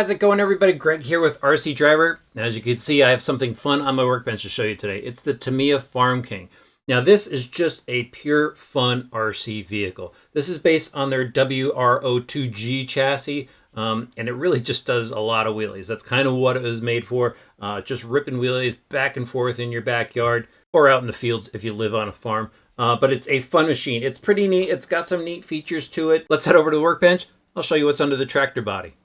How's it going, everybody? Greg here with RC Driver. Now, as you can see, I have something fun on my workbench to show you today. It's the Tamiya Farm King. Now, this is just a pure fun RC vehicle. This is based on their WR-02G chassis, and it really just does a lot of wheelies. That's kind of what it was made for, just ripping wheelies back and forth in your backyard or out in the fields if you live on a farm. But it's a fun machine. It's pretty neat. It's got some neat features to it. Let's head over to the workbench. I'll show you what's under the tractor body.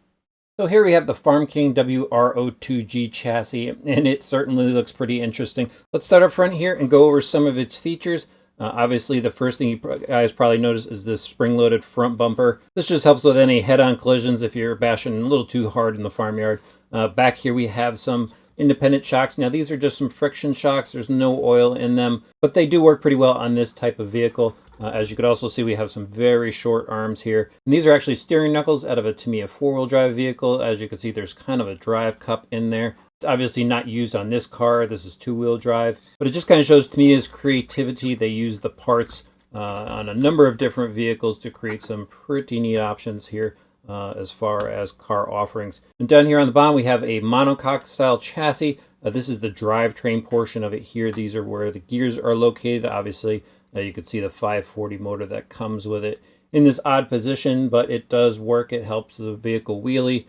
So here we have the Farm King WR-02G chassis, and it certainly looks pretty interesting. Let's start up front here and go over some of its features. Obviously, the first thing you guys probably notice is this spring-loaded front bumper. This just helps with any head-on collisions if you're bashing a little too hard in the farmyard. Back here we have some independent shocks. Now these are just some friction shocks. There's no oil in them, but they do work pretty well on this type of vehicle. As you could also see, we have some very short arms here. And these are actually steering knuckles out of a Tamiya four-wheel drive vehicle. As you can see, there's kind of a drive cup in there. It's obviously not used on this car. This is two-wheel drive. But it just kind of shows Tamiya's creativity. They use the parts on a number of different vehicles to create some pretty neat options here as far as car offerings. And down here on the bottom, we have a monocoque style chassis. This is the drivetrain portion of it here. These are where the gears are located, obviously. You can see the 540 motor that comes with it in this odd position, but it does work. It helps the vehicle wheelie,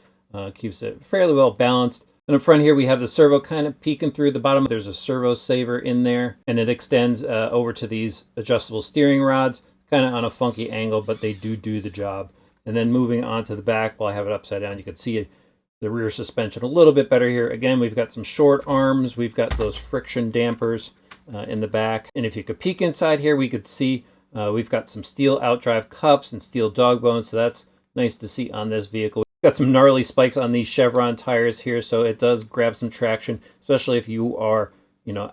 keeps it fairly well balanced. And up front here, we have the servo kind of peeking through the bottom. There's a servo saver in there, and it extends over to these adjustable steering rods, kind of on a funky angle, but they do the job. And then moving on to the back, while I have it upside down, you can see the rear suspension a little bit better here. Again, we've got some short arms. We've got those friction dampers in the back. And if you could peek inside here, we could see we've got some steel outdrive cups and steel dog bones. So that's nice to see on this vehicle. We've got some gnarly spikes on these Chevron tires here, so it does grab some traction, especially if you are,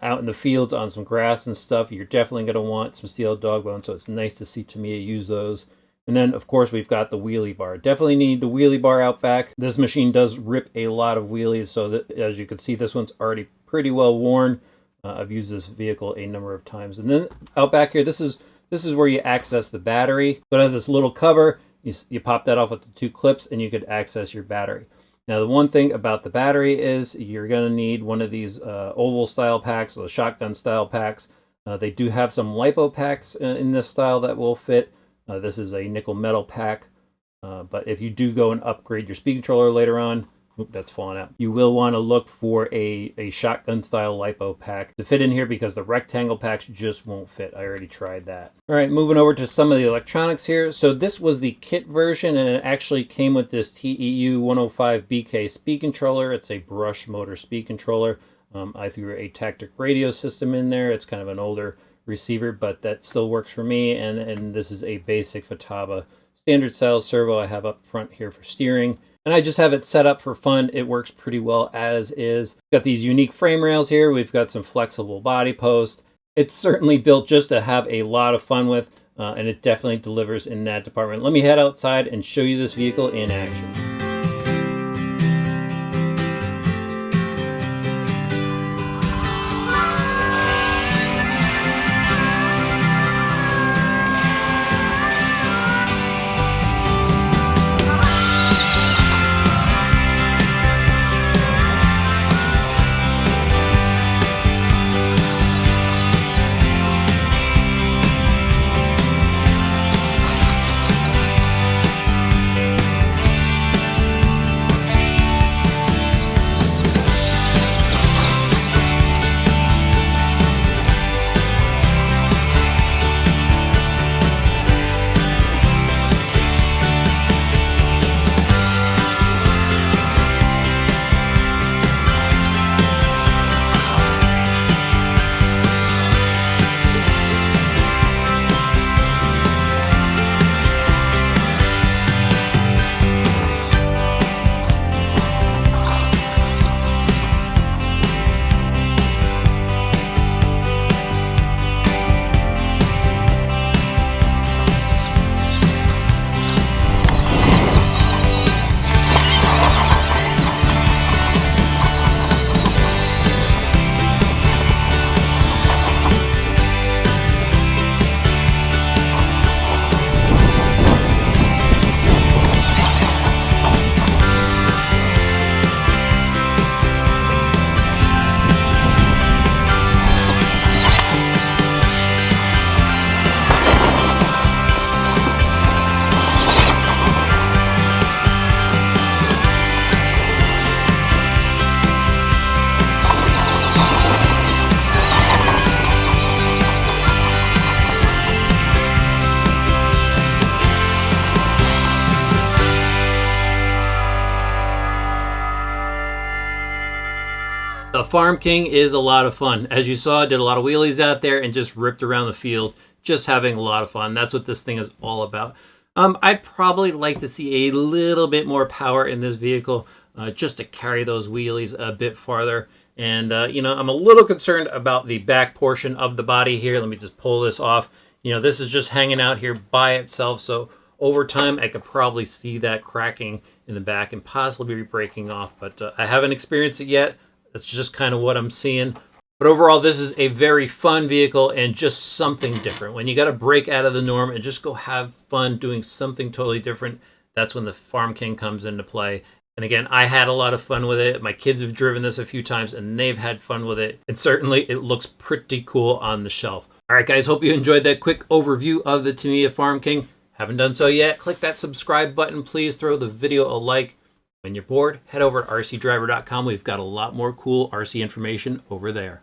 out in the fields on some grass and stuff. You're definitely going to want some steel dog bones, so it's nice to see Tamiya use those. And then, of course, we've got the wheelie bar. Definitely need the wheelie bar out back. This machine does rip a lot of wheelies, so that, as you can see, this one's already pretty well worn. I've used this vehicle a number of times. And then out back here, this is where you access the battery. So it has this little cover. You pop that off with the two clips, and you could access your battery. Now, the one thing about the battery is you're going to need one of these oval style packs, or the shotgun style packs. They do have some LiPo packs in this style that will fit. This is a nickel metal pack, but if you do go and upgrade your speed controller later on, that's falling out, you will want to look for a shotgun style LiPo pack to fit in here, because the rectangle packs just won't fit. I already tried that. All right, moving over to some of the electronics here. So this was the kit version, and it actually came with this TEU 105BK speed controller. It's a brush motor speed controller. I threw a tactic radio system in there. It's kind of an older receiver, but that still works for me. And this is a basic Futaba standard style servo I have up front here for steering. And I just have it set up for fun. It works pretty well as is. Got these unique frame rails here. We've got some flexible body posts. It's certainly built just to have a lot of fun with, and it definitely delivers in that department. Let me head outside and show you this vehicle in action. Farm King is a lot of fun. As you saw, I did a lot of wheelies out there and just ripped around the field, just having a lot of fun. That's what this thing is all about. I'd probably like to see a little bit more power in this vehicle, just to carry those wheelies a bit farther. And, you know, I'm a little concerned about the back portion of the body here. Let me just pull this off. You know, this is just hanging out here by itself, so over time I could probably see that cracking in the back and possibly breaking off, but I haven't experienced it yet. That's just kind of what I'm seeing. But overall, this is a very fun vehicle and just something different. When you got to break out of the norm and just go have fun doing something totally different, that's when the Farm King comes into play. And again, I had a lot of fun with it. My kids have driven this a few times and they've had fun with it. And certainly it looks pretty cool on the shelf. All right, guys, hope you enjoyed that quick overview of the Tamiya Farm King. Haven't done so yet? Click that subscribe button. Please throw the video a like. When you're bored, head over to rcdriver.com. We've got a lot more cool RC information over there.